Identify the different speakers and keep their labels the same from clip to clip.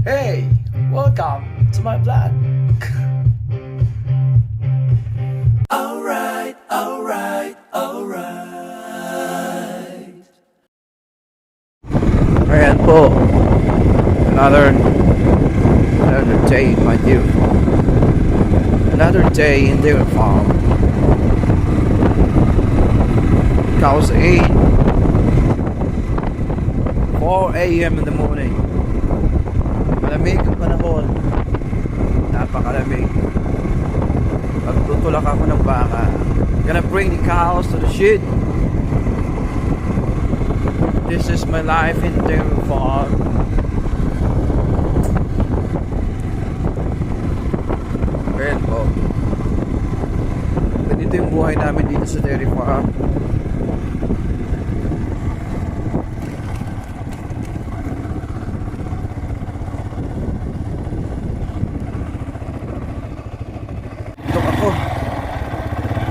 Speaker 1: Hey, welcome to my vlog. Alright, alright, alright. Ayan po. Another day in my dairy farm. Another day in dairy farm. Cows 8. 4 a.m. in the morning. Malamig ang panahon. Napakalamig. Magtutulak ako ng baka. Gonna bring the cows to the shed. This is my life in dairy farm. Well po, ganito yung buhay namin dito sa dairy farm.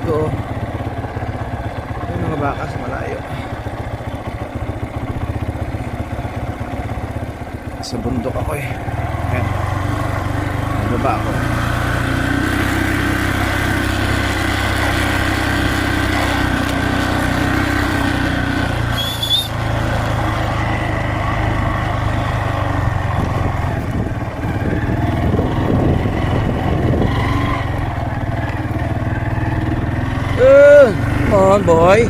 Speaker 1: Ito, yung mga baka sa malayo. Sa bundok ako eh. Ayan, nababa ako. Come on, boy.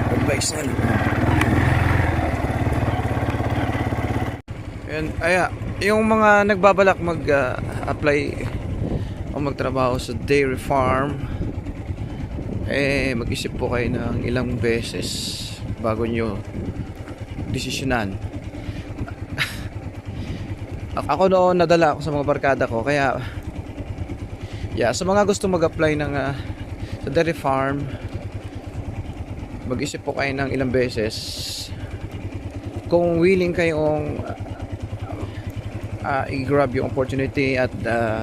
Speaker 1: Advice na. And yung mga nagbabalak mag-apply o magtrabaho sa dairy farm, mag-isip po kayo ng ilang beses bago nyo desisyonan. Ako noon nadala ako sa mga barkada ko, kaya sa mga gusto mag-apply ng sa dairy farm, mag-isip po kayo ng ilang beses kung willing kayong i-grab yung opportunity at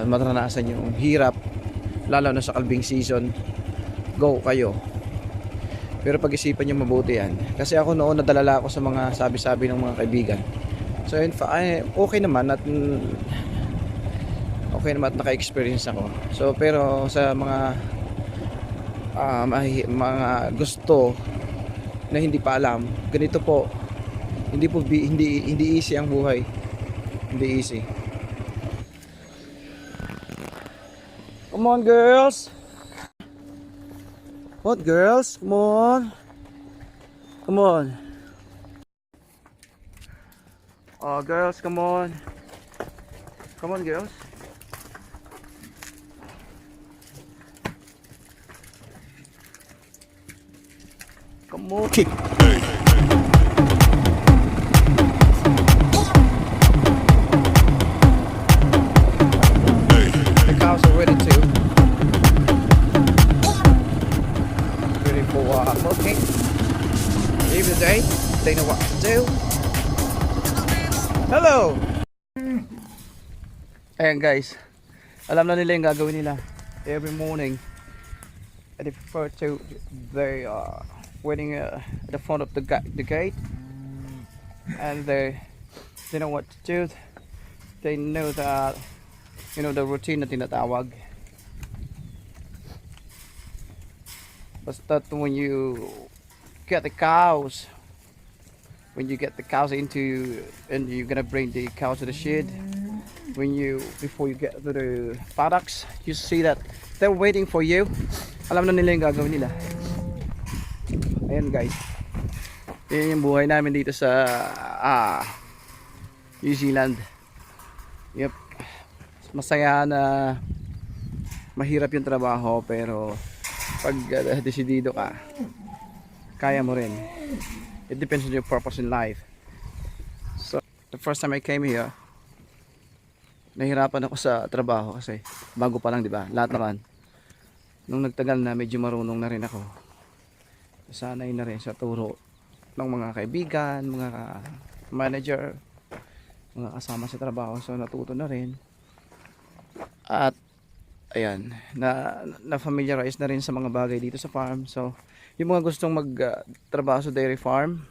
Speaker 1: maranasan yung hirap, lalo na sa kalbing season. Go kayo, pero pag-isipan nyo mabuti yan, kasi ako noon nadalala ako sa mga sabi-sabi ng mga kaibigan. So okay naman at naka-experience ako. So pero sa mga gusto na hindi pa alam, ganito po, hindi easy ang buhay. Hindi easy. Come on, girls. What, girls? Come on. Come on. Oh, girls, come on. Come on, girls. Come on. Kick. The cows are ready too. Ready for milking. Even the day, they know what to do. Hello! Ayan guys, alam na nila yung gagawin nila every morning. And they prefer to, they are waiting at the front of the gate, and they know what to do. They know that, the routine na tinatawag. Basta when you get the cows, into, and you're gonna bring the cows to the shed, before you get to the paddocks, you see that they're waiting for you. Alam na nila yung gagawin nila. Ayan guys, yan yung buhay namin dito sa New Zealand. Yep, masaya na mahirap yung trabaho, pero pag desidido ka, kaya mo rin. It depends on your purpose in life. So, the first time I came here, nahirapan ako sa trabaho kasi bago pa lang, di ba? Lahat naman. Nung nagtagal na, medyo marunong na rin ako. Sanay na rin sa turo ng mga kaibigan, mga manager, mga kasama sa trabaho. So, natuto na rin. At, ayan, na familiarize na rin sa mga bagay dito sa farm. So, Yung mga gustong trabaho sa dairy farm,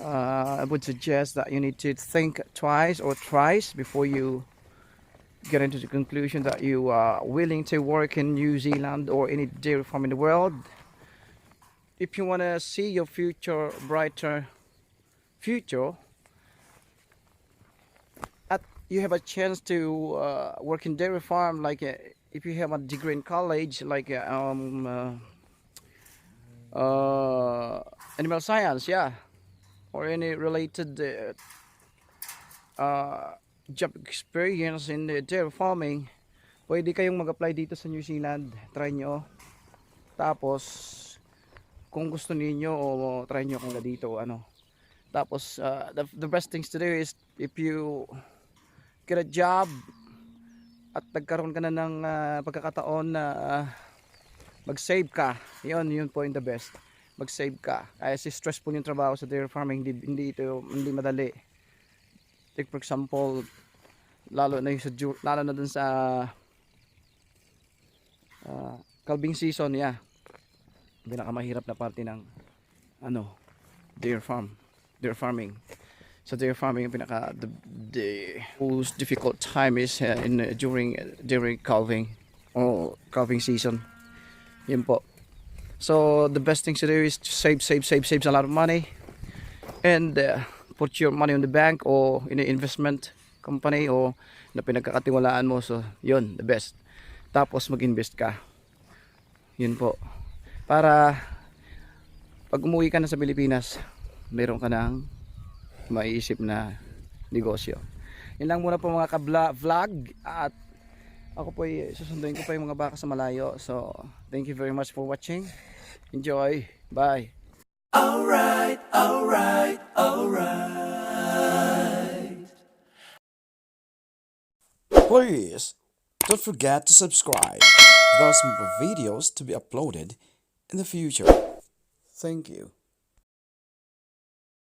Speaker 1: I would suggest that you need to think twice or thrice before you get into the conclusion that you are willing to work in New Zealand or any dairy farm in the world. If you want to see your future brighter future, at you have a chance to work in dairy farm, like if you have a degree in college, like animal science, yeah, or any related job experience in the dairy farming, pwede kayong mag-apply dito sa New Zealand. Try nyo. Tapos, kung gusto niyo o try nyo kung dito, ano. Tapos, the best things to do is if you get a job at nagkaroon ka na ng pagkakataon na mag-save ka. Yun po yung the best. Mag-save ka. Kasi stressful yung trabaho sa dairy farming, hindi madali. Take for example, lalo na dun sa calving season, yeah. Pinakamahirap na parte ng dairy farming. So dairy farming, yung the most difficult time is during calving or calving season. Yun po. So the best thing to do is to save a lot of money and put your money on the bank or in an investment company o na pinagkakatiwalaan mo. So yun, the best. Tapos mag-invest ka. Yun po. Para pag umuwi ka na sa Pilipinas, meron ka ng maiisip na negosyo. Yun lang muna po mga ka-vlog, at ako po susunduin ko pa yung mga baka sa malayo. So thank you very much for watching. Enjoy. Bye.
Speaker 2: Alright. Please don't forget to subscribe. There's more videos to be uploaded in the future. Thank you.